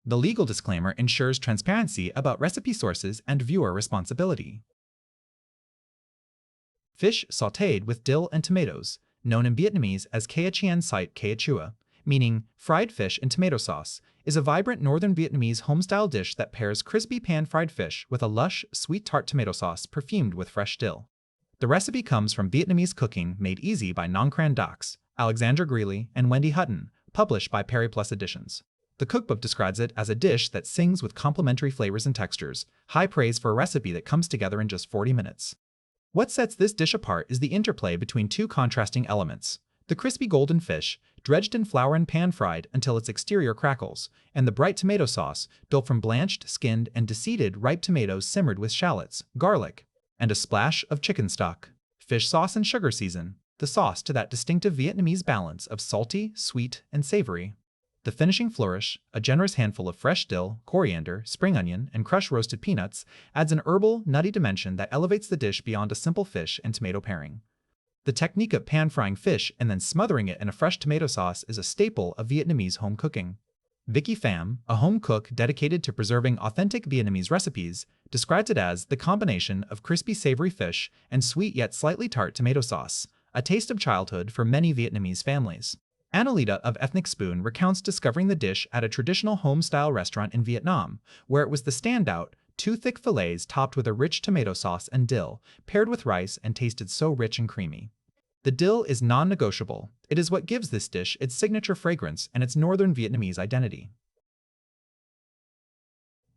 The legal disclaimer ensures transparency about recipe sources and viewer responsibility. Fish sautéed with dill and tomatoes, known in Vietnamese as Chiên site Chua, meaning fried fish in tomato sauce, is a vibrant Northern Vietnamese home-style dish that pairs crispy pan-fried fish with a lush, sweet-tart tomato sauce perfumed with fresh dill. The recipe comes from Vietnamese Cooking Made Easy by Nongkran Daks, Alexandra Greeley, and Wendy Hutton, published by Periplus Editions. The cookbook describes it as a dish that sings with complementary flavors and textures, high praise for a recipe that comes together in just 40 minutes. What sets this dish apart is the interplay between two contrasting elements: the crispy golden fish, dredged in flour and pan-fried until its exterior crackles, and the bright tomato sauce, built from blanched, skinned, and deseeded ripe tomatoes simmered with shallots, garlic, and a splash of chicken stock. Fish sauce and sugar season the sauce to that distinctive Vietnamese balance of salty, sweet, and savory. The finishing flourish, a generous handful of fresh dill, coriander, spring onion, and crushed roasted peanuts, adds an herbal, nutty dimension that elevates the dish beyond a simple fish and tomato pairing. The technique of pan-frying fish and then smothering it in a fresh tomato sauce is a staple of Vietnamese home cooking. Vicky Pham, a home cook dedicated to preserving authentic Vietnamese recipes, describes it as the combination of crispy savory fish and sweet yet slightly tart tomato sauce, a taste of childhood for many Vietnamese families. Annalita of Ethnic Spoon recounts discovering the dish at a traditional home-style restaurant in Vietnam, where it was the standout, two thick fillets topped with a rich tomato sauce and dill, paired with rice and tasted so rich and creamy. The dill is non-negotiable. It is what gives this dish its signature fragrance and its Northern Vietnamese identity.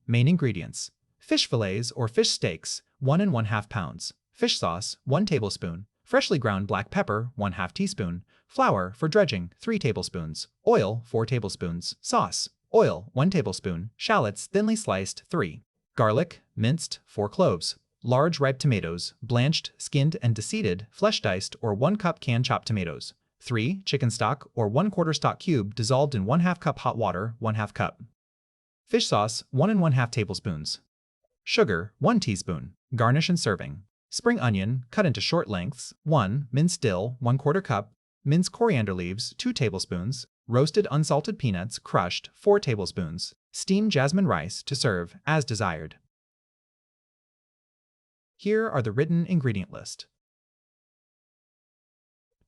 Main ingredients: fish fillets or fish steaks, 1 1/2 pounds, fish sauce, 1 tablespoon, freshly ground black pepper, 1/2 teaspoon, flour for dredging, 3 tablespoons, oil, 4 tablespoons, sauce, oil, 1 tablespoon, shallots thinly sliced, 3, garlic, minced, 4 cloves, large ripe tomatoes, blanched, skinned, and deseeded, flesh diced, or 1 cup canned chopped tomatoes, 3 chicken stock or 1/4 stock cube dissolved in 1/2 cup hot water, 1/2 cup. Fish sauce, 1 1/2 tablespoons. Sugar, 1 teaspoon. Garnish and serving. Spring onion, cut into short lengths, 1, minced dill, 1/4 cup, minced coriander leaves, 2 tablespoons, roasted unsalted peanuts, crushed, 4 tablespoons, steamed jasmine rice to serve as desired. Here are the written ingredient list.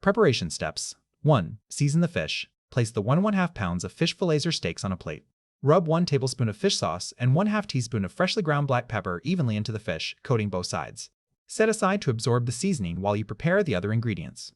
Preparation steps. 1. Season the fish. Place the 1 1/2 pounds of fish fillets or steaks on a plate. Rub 1 tablespoon of fish sauce and 1/2 teaspoon of freshly ground black pepper evenly into the fish, coating both sides. Set aside to absorb the seasoning while you prepare the other ingredients.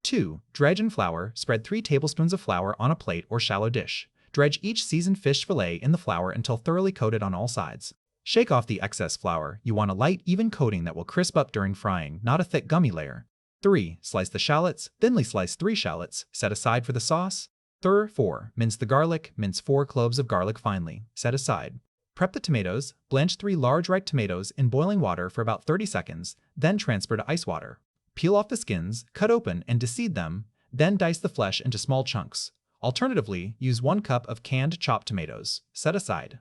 2. Dredge and flour. Spread 3 tablespoons of flour on a plate or shallow dish. Dredge each seasoned fish fillet in the flour until thoroughly coated on all sides. Shake off the excess flour. You want a light, even coating that will crisp up during frying, not a thick gummy layer. 3. Slice the shallots. Thinly slice 3 shallots. Set aside for the sauce. 4. Mince the garlic. Mince 4 cloves of garlic finely. Set aside. Prep the tomatoes. Blanch 3 large ripe tomatoes in boiling water for about 30 seconds, then transfer to ice water. Peel off the skins, cut open and deseed them, then dice the flesh into small chunks. Alternatively, use 1 cup of canned chopped tomatoes. Set aside.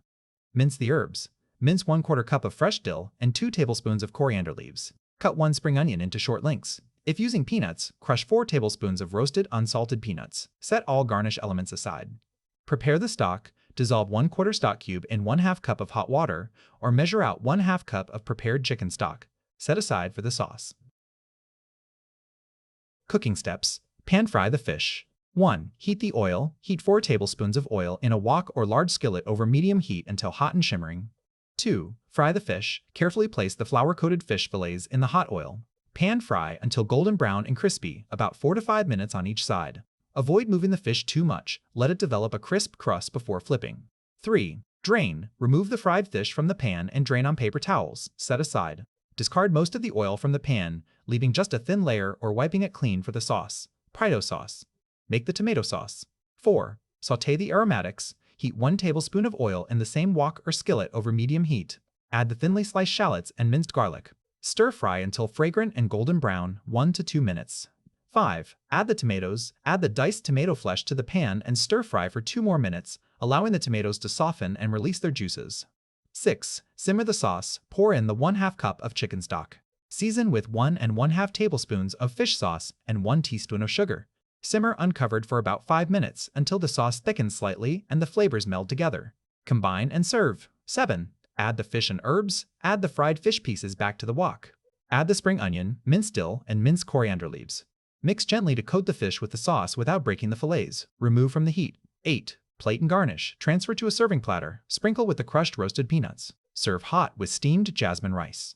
Mince the herbs. Mince 1/4 cup of fresh dill and 2 tablespoons of coriander leaves. Cut 1 spring onion into short lengths. If using peanuts, crush 4 tablespoons of roasted unsalted peanuts. Set all garnish elements aside. Prepare the stock. Dissolve 1/4 stock cube in 1/2 cup of hot water, or measure out 1/2 cup of prepared chicken stock. Set aside for the sauce. Cooking steps. Pan fry the fish. 1. Heat the oil. Heat 4 tablespoons of oil in a wok or large skillet over medium heat until hot and shimmering. 2. Fry the fish. Carefully place the flour-coated fish fillets in the hot oil. Pan fry until golden brown and crispy, about 4 to 5 minutes on each side. Avoid moving the fish too much. Let it develop a crisp crust before flipping. 3. Drain. Remove the fried fish from the pan and drain on paper towels. Set aside. Discard most of the oil from the pan, leaving just a thin layer or wiping it clean for the sauce. Prito sauce. Make the tomato sauce. 4. Sauté the aromatics. Heat 1 tablespoon of oil in the same wok or skillet over medium heat. Add the thinly sliced shallots and minced garlic. Stir fry until fragrant and golden brown, 1 to 2 minutes. 5. Add the tomatoes. Add the diced tomato flesh to the pan and stir fry for 2 more minutes, allowing the tomatoes to soften and release their juices. 6. Simmer the sauce. Pour in the 1/2 cup of chicken stock. Season with 1 1/2 tablespoons of fish sauce and 1 teaspoon of sugar. Simmer uncovered for about 5 minutes until the sauce thickens slightly and the flavors meld together. Combine and serve. 7. Add the fish and herbs. Add the fried fish pieces back to the wok. Add the spring onion, minced dill, and minced coriander leaves. Mix gently to coat the fish with the sauce without breaking the fillets. Remove from the heat. 8. Plate and garnish. Transfer to a serving platter. Sprinkle with the crushed roasted peanuts. Serve hot with steamed jasmine rice.